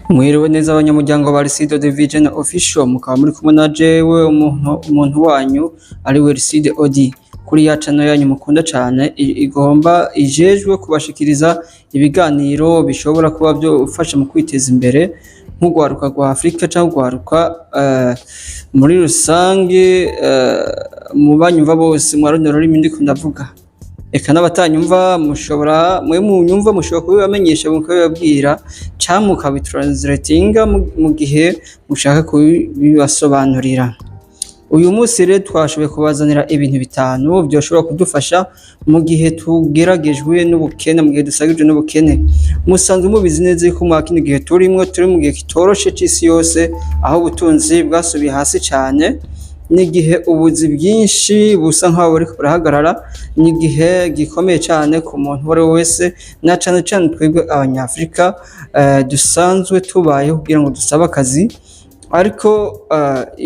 Mwiriwe neza abanyamuryango ba Riside Division Official, mukaba muri kumwe na jewe umuntu wanyu ari we Riside Odi kuri ya channel yanyu mukunda cyane igomba ijejwe kubashikiriza ibiganiro bishobora kuba byo ufasha mu kwiteza imbere nk'ugwaruka rwa Afrika cyangwa ugwaruka muri rusange mu banyumva bose mwarondera rurimi ndiko ndavuga. Eka n'abatanyumva mushobora munyumva mushobora kubibamenyesha mukabibabwira cyangwa mukabitranslatinga mu gihe mushaka kubibasobanurira. Uyu munsi rero twashoboye kubazanira ibintu bitanu byoshobora kudufasha mu gihe tugeragejwe n'ubukene, mu gihe dusagijwe n'ubukene. Musanzwe mubizi neza ko mu kindi gihe turi mu gihe kitoroshe cy'isi yose, aho ubutunzi bwasubiye hasi cyane, n'igihe ubuzi bwinshi busa nkaho buri burahagarara, n'igihe gikomeye cyane ku muntu uwo ari we wese, na cyane cyane twebwe abanyafrika dusanzwe tubayeho kugira ngo dusabe akazi, ariko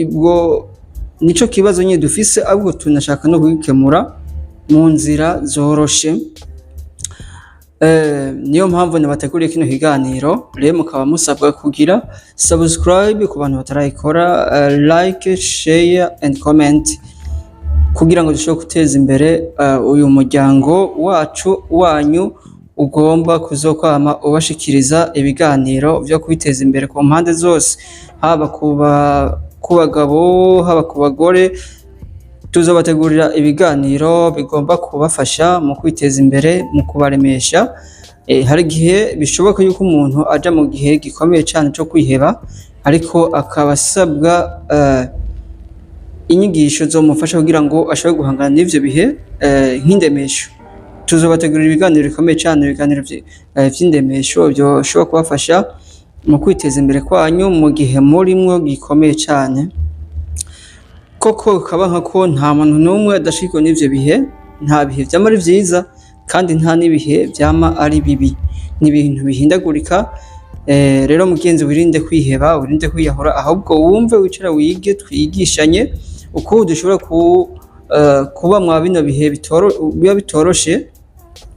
ibwo nico kibazo nyine dufise, ahubwo tunashaka no kugikemura mu nzira zoroshe. Niyo mpamvu nabateguriye kino kiganiro. Rero mukaba musabwa kugira subscribe ku bantu batarayikora, like, share and comment kugira ngo dushobore guteza imbere uyu muryango wacu wanyu ugomba kuzokwama ubashikiriza ibiganiro byo kwiteza imbere ku mpande zose, haba ku bagabo haba ku bagore. Tuzobategurira ibiganiro bigomba kubafasha mu kwiteza imbere, mu kubaremesha. Hari igihe bishoboka yuko umuntu aja mu gihe gikomeye cyane cyo kwiheba, ariko akabasabwa inyigisho zo mufasha kugira ngo ashobore guhangana n'ivyo bihe nk'indemesho. Tuzobategurira ibiganiro bikomeye cyane, ibiganiro vy'indemesho byoshobora kubafasha mu kwiteza imbere kwanyu mu gihe murimwo gikomeye cyane. Koko kaba nkako nta muntu n'umwe adashikwa n'ivyo bihe, nta bihe vyama ari vyiza kandi nta n'ibihe vyama ari bibi, ni ibintu bihindagurika. Rero mugenzi wirinde kwiheba, wirinde kwiyahura, ahubwo wumve wicara wige, twigishanye uko dushobora kuba mwa bino bihe biba bitoroshe,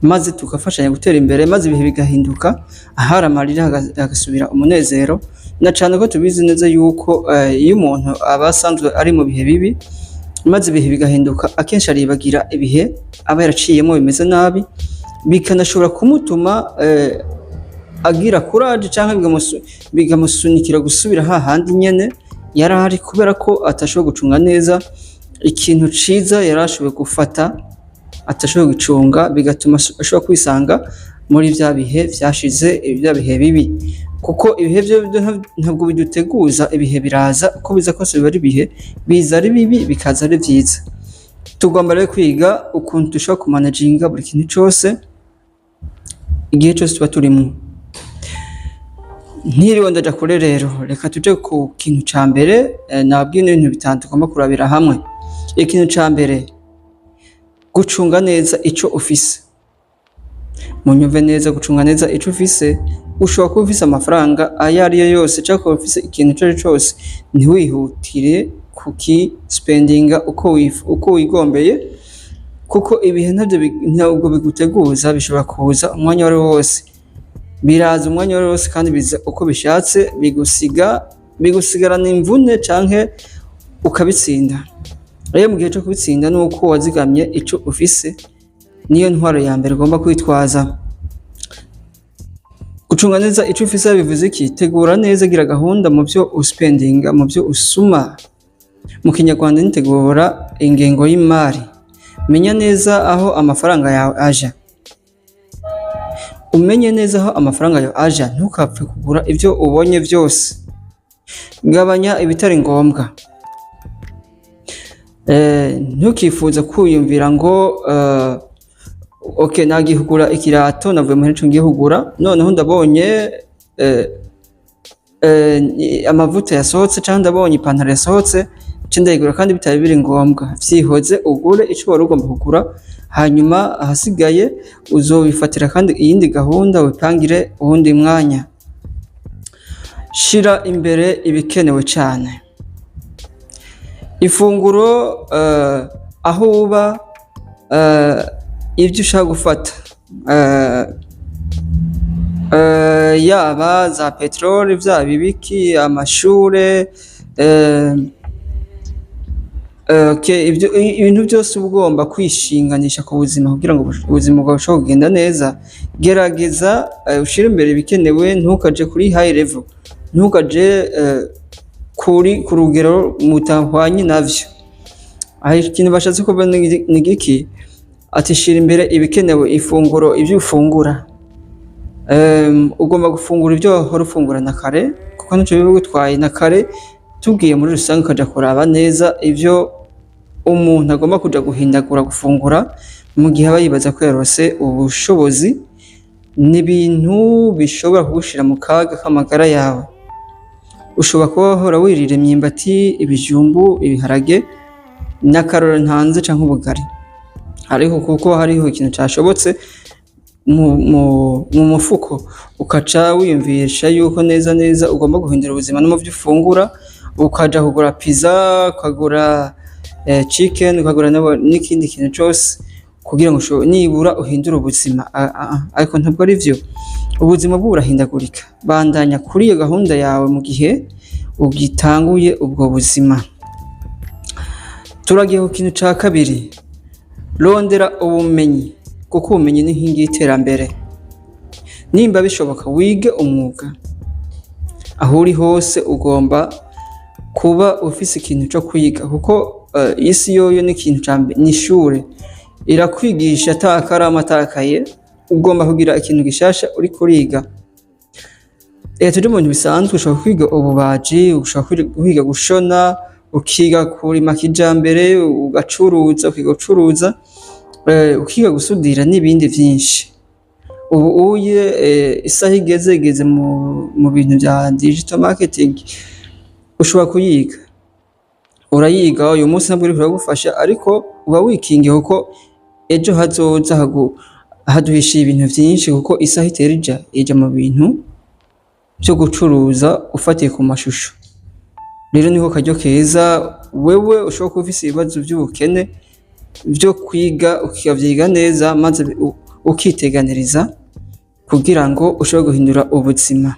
maze tukafashanya gutera imbere, maze ibihe bigahinduka, ahari amarira hagasubira umunezero. Na cyane ko tubizi neza yuko iyo umuntu aba asanzwe ari mu bihe bibi, maze ibihe bigahinduka, akenshi aribagira ibihe aba yaraciyemo bimeze nabi, bikanashobora kumutuma agira courage cyangwa bigamusunikira gusubira hahandi nyene yari ari, kubera ko atashobora gucunga neza ikintu ciza yarashoboye gufata, atashobora gucunga, bigatuma ashobora kwisanga muri vya bihe vyashize, bya bihe bibi. Kuko ibihe byo ntabwo biduteguza, ibihe biraza uko biza kose, biba ari ibihe biza ari bibi bikaza ari vyiza. Tugomba rero kwiga ukuntu dushobora kumanaginga buri kintu cyose igihe cyose tuba turimo. Ntiriwe ndaja kure rero, reka tuje ku kintu ca mbere. Nabwiye n'ibintu bitanu tugomba kurabira hamwe. Ikintu ca mbere, gucunga neza ico ufise. Munyumve neza, gucunga neza ico ufise. Ushobora kuba ufise amafaranga ayo ari yo yose, cyangwa kuba ufise ikintu cyo cyose, ntiwihutire spendinga uko wigombeye, kuko ibihe ntabwo biguteguza, bishobora kuza umwanya wari wose, biraza umwanya wari wose kandi biza uko bishatse, bigusigarana imvune canke ukabitsinda. Rero mu gihe cyo kubitsinda nuko wazigamye ico ufise, niyo ntwaro ya mbere ugomba kwitwaza. Gucunga neza ico ufise bivuze iki? Tegura neza, gira gahunda mu byo uspendinga, mu byo usuma. Mu Kinyarwanda nitegura ingengo y'imari. Menya neza aho amafaranga yawe aja. Umenye neza aho amafaranga yawe aja, ntukapfe kugura ivyo ubonye byose. Gabanya ibitari ngombwa. Ntukifuza kwiyumvira ngo okay, nagihugura ikirato, navuye muri cyo ngihugura, noneho ndabonye amavuta yasohotse cyangwa ndabonye ipantaro yasohotse, cyo ndayigura kandi bitari biri ngombwa. Vyihoze ugure ico wari ugomba kugura, hanyuma ahasigaye uzobifatira kandi iyindi gahunda, wipangire uwundi mwanya. Shira imbere ibikenewe cyane. Ifunguro aho uba, ibyo ushaka gufata yaba za peteroli, vyaba ibiki, amashure, ibintu byose uba ugomba kwishinganisha ku buzima kugira ngo ubuzima bwawe bushobore kugenda neza. Gerageza ushire imbere ibikenewe, ntukaje kuri high level, ntukaje ku rugero mutahwanye navyo. Aho ikintu bashatse kuvuga ni giki? Ati shira imbere ibikenewe, ifunguro, ivyo ufungura. Ugomba gufungura ibyo wahora ufungura na kare, kuko nico biba bigutwaye na kare. Tubwiye muri rusange ukaja kuraba neza ivyo umuntu agomba kuja guhindagura gufungura mu gihe aba yibaza ko yarose ubushobozi, n'ibintu bishobora kugushira mu kaga k'amagara yawe. Ushobora kuba wahora wirira imyimbati, ibijumbu, ibiharage n'akaroro ntanze canke ubugari, ariko kuko hariho ikintu cashobotse mu mufuko, ukaca wiyumvisha yuko neza ugomba guhindura ubuzima no mu vyo ufungura, ukaja kugura pizza, ukagura chicken, ukagura n'ikindi kintu cose kugira ngo nibura uhindure ubuzima. Ariko ntabwo ari vyo, ubuzima bwo burahindagurika. Bandanya kuri iyo gahunda yawe mu gihe ugitanguye ubwo buzima. Turagiye ku kintu ca kabiri, rondera ubumenyi, kuko ubumenyi ni inkingi y'iterambere. Nimba bishoboka wige umwuga. Aho uri hose ugomba kuba ufise ikintu co kwiga, kuko isi yoyo ni ikintu cambe, ni ishure irakwigisha atakarama atakaye. Ugomba kugira ikintu gishasha uri kuriga. Tuje mu bintu bisanzwe, ushobora kwiga ububaji, ushobora kwiga gushona, ukiga kurima kijambere, ugacuruza, ukiga gucuruza, ukiga gusudira n'ibindi vyinshi. Ubu uye isaha igeze mu bintu vya digital marketing, ushobora kuyiga. Urayiga uyu munsi ntabwo uriko uragufasha, ariko uba wikingiye kuko ejo hazoza haduhishiye ibintu vyinshi, kuko isaha itera ija mu bintu vyo gucuruza ufatiye ku mashusho. Rero niho karyo keza wewe ushobora kuba ufise ibibazo vy'ubukene vyo kwiga, ukavyiga neza maze ukiteganiriza kugira ngo ushobore guhindura ubuzima.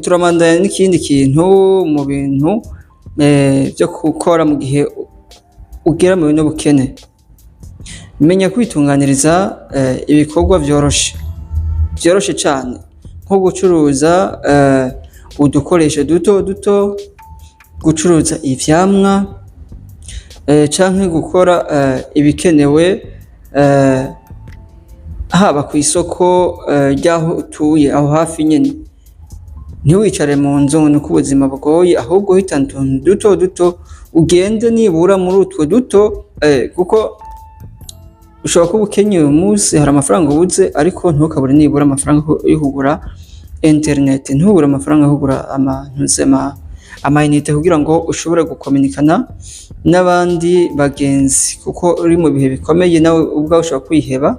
Turamandanya n'ikindi kintu mu bintu vyo gukora mu gihe ugera mu bintu bukene. Menya kwitunganiriza ibikorwa vyoroshe cane, nko gucuruza udukoresho duto, gucuruza ivyamwa, canke gukora ibikenewe haba ku isoko ryaho utuye aho hafi nyene. Ntiwicare mu nzu nuko ubuzima bugoye, ahubwo hitana utuntu duto ugende nibura muri utwo duto, kuko ushobora kuba ukenye uyu munsi, hari amafaranga ubuze, ariko ntukabure nibura amafaranga yo kugura internet, ntubure amafaranga yo kugura amayinite kugira ngo ushobore gukominikana n'abandi bagenzi, kuko uri mu bihe bikomeye nawe ubwawe ushobora kwiheba.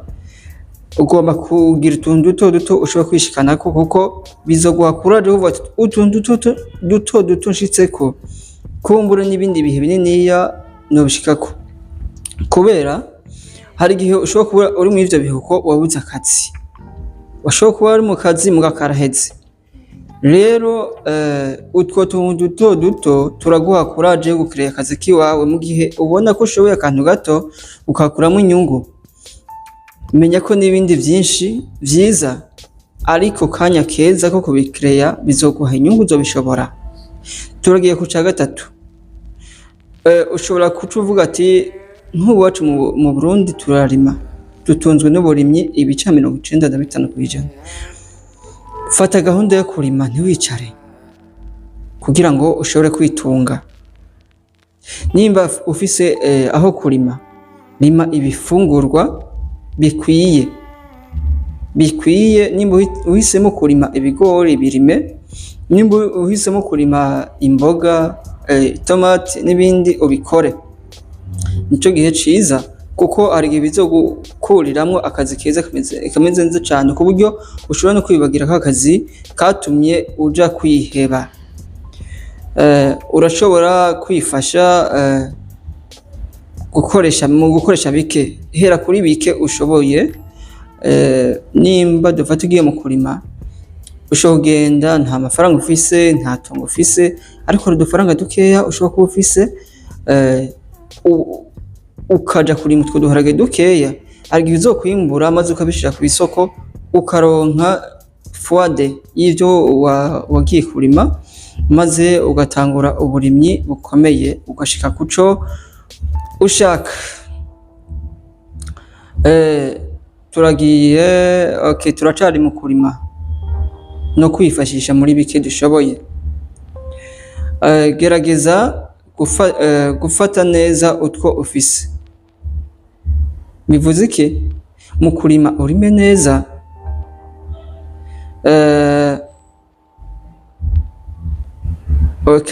Ugomba kugira utuntu duto ushobora kwishikanako, kuko bizoguha courage uvuga ati utuntu duto nshitseko, kumbura n'ibindi bihe bininiya nobishikako. Kubera hari igihe ushobora kuba uri mu ivyo bihe kuko wabuze akazi, washobora kuba uri mu kazi mugakaraheze. Rero utwo tuntu duto turaguha courage yo gucreate akazi kiwawe mu gihe ubona ko ushoboye akantu gato ukakuramo inyungu. Menya ko n'ibindi vyinshi vyiza, ariko kanya keza ko kubicreate bizoguha inyungu, uzobishobora. Turagiye ku ca gatatu, ushobora kuvuga ati nk'uwacu mu Burundi turarima, dutunzwe n'uburimyi ibice 95%. Fata gahunda yo kurima, ntiwicare, kugira ngo ushobore kwitunga. Nimba ufise aho kurima, rima ibifungurwa bikwiye. Nimba uhisemo kurima ibigori, birime. Nimba uhisemo kurima imboga, tomate n'ibindi, ubikore. Nico gihe ciza, kuko hari igihe bizogukuriramwo akazi keza kameze neza cane, ku buryo ushobora no kwibagira ko akazi katumye uja kwiheba. Urashobora kwifasha gukoresha bike, hera kuri bike ushoboye. Nimba dufata ugiye mu kurima ushobora kugenda nta mafaranga ufise, nta tungo ufise, ariko hari udufaranga dukeya ushobora kuba ufise, ukaja kurima utwo duharage dukeya, ariko bizokwimbura maze ukabishira ku isoko ukaronka fuade y'ivyo wagiye kurima, maze ugatangura uburimyi bukomeye ugashika kuco ushaka. Turagiye turacari mu kurima no kwifashisha muri bike dushoboye. Gerageza gufata neza utwo ufise. Bivuze iki? Mu kurima urime neza,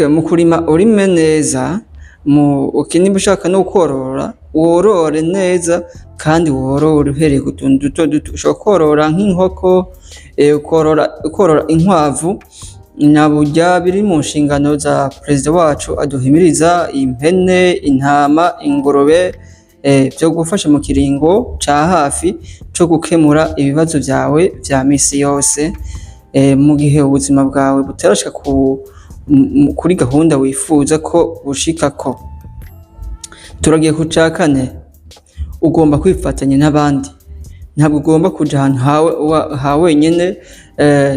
mu kurima urime neza, niba ushaka no korora worore neza, kandi worore uhereye ku tuntu duto duto. Ushobora korora nk'inkoko, korora inkwavu, na burya biri mu nshingano za perezida wacu aduhimiriza, impene, intama, ingurube, byo gufasha mu kiringo ca hafi co gukemura ibibazo vyawe vya misi yose, mu gihe ubuzima bwawe butarashika kuri gahunda wifuza ko bushikako. Turagiye ku ca kane, ugomba kwifatanya n'abandi. Ntabwo ugomba kuja ahantu ha wenyene,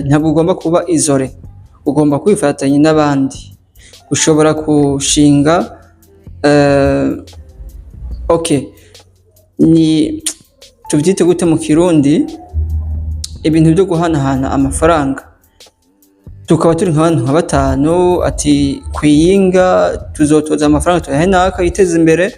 ntabwo ugomba kuba izore, ugomba kwifatanya n'abandi. Ushobora kushinga ni tuvyite gute mu Kirundi, ibintu byo guhanahana amafaranga. Tukaba turi nk'abantu nka batanu, ati kwiyinga tuzotoza amafaranga tuyahe naka yiteza imbere,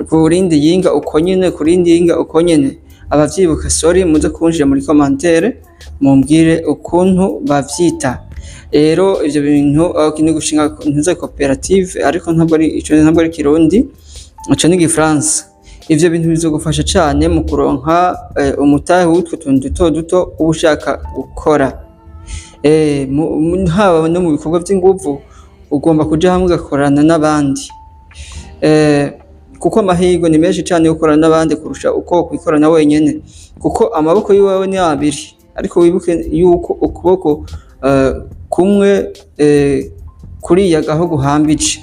kurindi yinga uko nyene, kurindi yinga uko nyene. Abavyibuka muze kunjira muri commentaire mumbwire ukuntu bavyita. Rero ivyo bintu ni gushinga ntuze koperative, ariko ntabwo ari Kirundi, ico ni Gifaransa. Ivyo bintu bizogufasha cane mu kuronka umutahe w'utwo tuntu duto duto uba ushaka gukora. Haba no mu bikorwa vy'inguvu ugomba kuja hamwe ugakorana n'abandi, kuko amahirwe ni menshi cane yo gukorana n'abandi kurusha uko kwikorana wenyene, kuko amaboko yiwawe ni abiri, ariko wibuke yuko ukuboko kumwe kuriyagaho guhambije.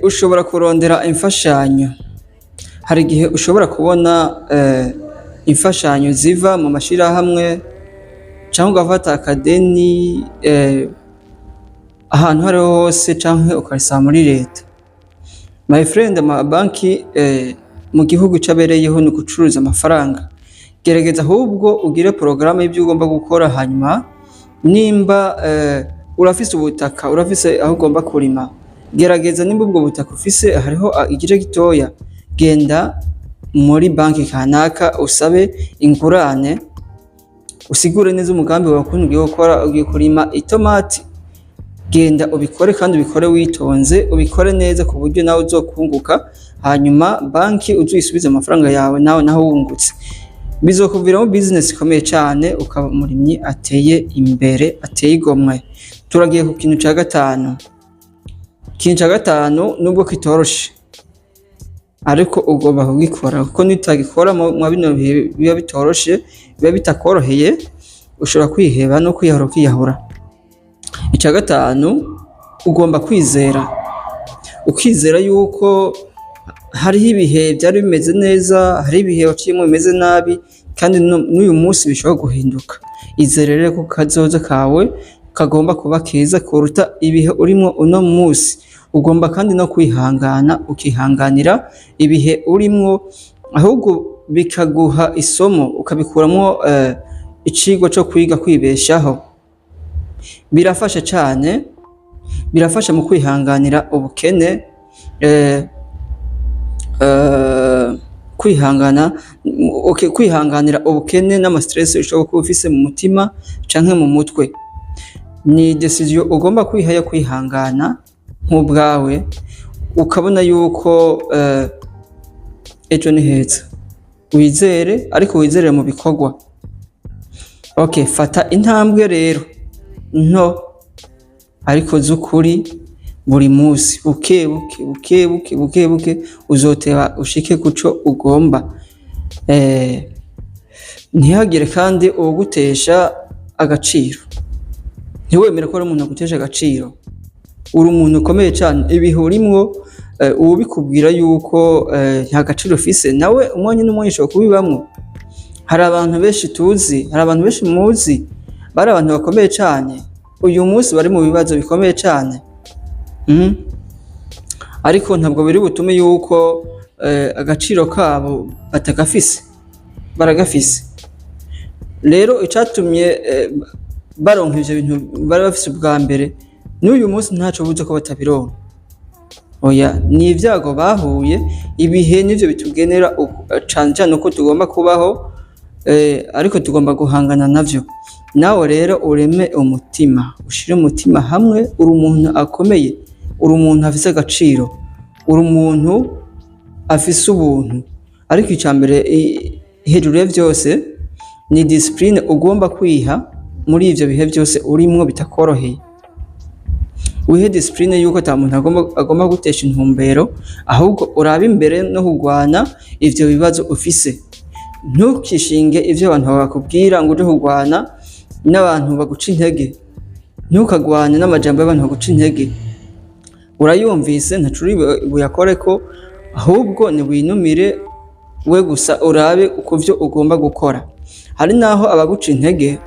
Ushobora kurondera imfashanyo. Hari igihe ushobora kubona imfashanyo ziva mu mashirahamwe, canke ugafata akadeni ahantu hariho hose, canke ukarisaba muri leta. My friend, amabanki mu gihugu cabereyeho ni gucuruza amafaranga. Gerageza ahubwo ugire porogaramu y'ibyo ugomba gukora, hanyuma nimba urafise ubutaka, urafise aho ugomba kurima, gerageza nimba ubwo butaka ufise hariho igice gitoya, genda muri banki kanaka usabe ingurane, usigure neza umugambi wawe ukuntu ugiye gukora. Ugiye kurima itomati, genda ubikore, kandi ubikore witonze, ubikore neza ku buryo nawe uzokunguka, hanyuma banki uzuyisubize amafaranga yawe naho wungutse. Bizokuviramo business ikomeye cyane, ukaba umurimyi ateye imbere, ateye igomwe. Turagiye ku kintu ca gatanu. Ikintu ca gatanu nubwo kitoroshe, ariko ugomba kugikora, kuko nitagikora mu bino bihe biba bitoroshe, biba bitakoroheye, ushobora kwiheba no kwiyahura. Ica gatanu, ugomba kwizera, ukizera yuko hariho ibihe byari bimeze neza, hari ibihe waciyemo bimeze nabi, kandi n'uyu munsi bishobora guhinduka. Izere rero ko kazoza kawe kagomba kuba keza kuruta ibihe urimo uno munsi. Ugomba kandi no kwihangana, ukihanganira ibihe urimo, ahubwo bikaguha isomo, ukabikuramwo icigwa cyo kwiga kwibeshaho. Birafasha cyane, birafasha mu kwihanganira ubukene, kwihanganira ubukene n'ama stress ushobora kuba ufise mu mutima canke mu mutwe. Ni decision ugomba kwihaya, kwihangana nk'ubwawe, ukabona yuko ejo ni heza. Wizere, ariko wizere mu bikorwa. Fata intambwe rero nto ariko z'ukuri, buri munsi buke buke buke buke buke buke uzoteba ushike kuco ugomba. Ntihagire kandi uwugutesha agaciro, ntiwemere ko ari umuntu agutesha agaciro. Uri umuntu ukomeye cyane, ibihe urimwo uwubikubwira yuko nta gaciro ufise nawe umwanya n'umwanya ushobora kubibamwo. Hari abantu benshi tuzi, hari abantu benshi muzi bari abantu bakomeye cyane, uyu munsi bari mu bibazo bikomeye cyane, ariko ntabwo biri butume yuko agaciro kabo batagafise, baragafise. Rero icatumye baronka ivyo bintu bari bafise ubwa mbere, n'uyu munsi ntaco buze ko batabironka. Oya, ni ibyago bahuye, ibihe nivyo bitugenera cane cane uko tugomba kubaho, ariko tugomba guhangana navyo. Nawe rero ureme umutima, ushire umutima hamwe, uri umuntu akomeye, uri umuntu afise agaciro, uri umuntu afise ubuntu. Ariko icambere hejuru ya vyose ni discipline ugomba kwiha muri ivyo bihe byose urimwo bitakoroheye. Wihe discipline yuko ata muntu agomba gutesha intumbero, ahubwo uraba imbere no kugwana ivyo bibazo ufise. Ntukishinge ivyo abantu bakubwira ngo uje kugwana n'abantu baguca intege, ntukagwane n'amajambo y'abantu baguca intege. Urayumvise ntacuri buyakoreko, ahubwo ni winumire we gusa urabe uko vyo ugomba gukora. Hari naho abaguca intege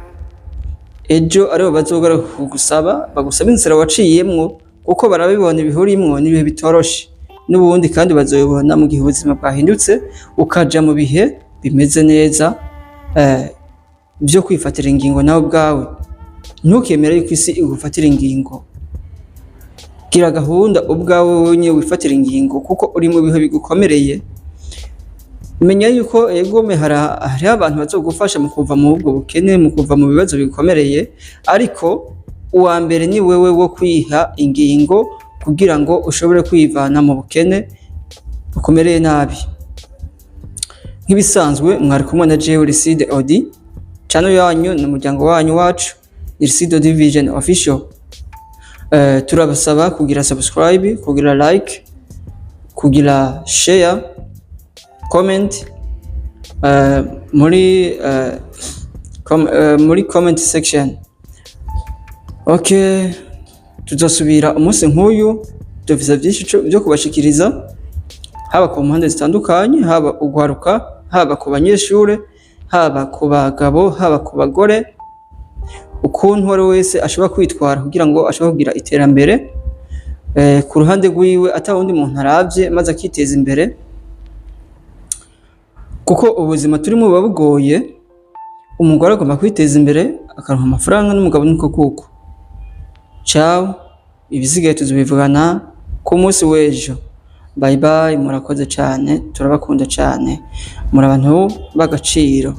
ejo aribo bazogaruka kugusaba, bagusaba inzira waciyemwo, kuko barabibona ibihurimwo n'ibihe bitoroshe n'ubundi, kandi bazobibona mu gihe ubuzima bwahindutse ukaja mu bihe bimeze neza byo kwifatira ingingo nawe ubwawe. Ntukemere yuko isi igufatira ingingo, gira gahunda ubwawe wenye wifatira ingingo, kuko uri mu bihe bigukomereye. Menya yuko egome hari abantu bazogufasha mu kuva mu ubwo bukene, mu kuva mu bibazo bigukomereye, ariko uwa mbere ni wewe wo kwiha ingingo kugira ngo ushobore kwivana mu bukene bukomereye nabi. Nk'ibisanzwe mwari kumwe na jewe Lyside Odi, channel yanyu n'umuryango wanyu wacu Lyside Odi Vision Official. Turabasaba kugira subscribe, kugira like, kugira share, comment muri comment section. Okay, tuzosubira umunsi nk'uyu, dufise byinshi byo kubashikiriza, haba ku mpande zitandukanye, haba ugwaruka, haba ku banyeshure, haba ku bagabo, haba ku bagore, ukuntu wari wese ashobora kwitwara kugira ngo ashobore kugira iterambere ku ruhande rwiwe, ata wundi muntu aravye maze akiteza imbere, kuko ubuzima turimo buba bugoye. Umugore agomba kwiteza imbere akaronka amafaranga, n'umugabo niko kuko. Ciao, ibisigaye tuzobivugana ku munsi w'ejo. Bye bye, murakoze cyane, turabakunda cyane, muri abantu b'agaciro.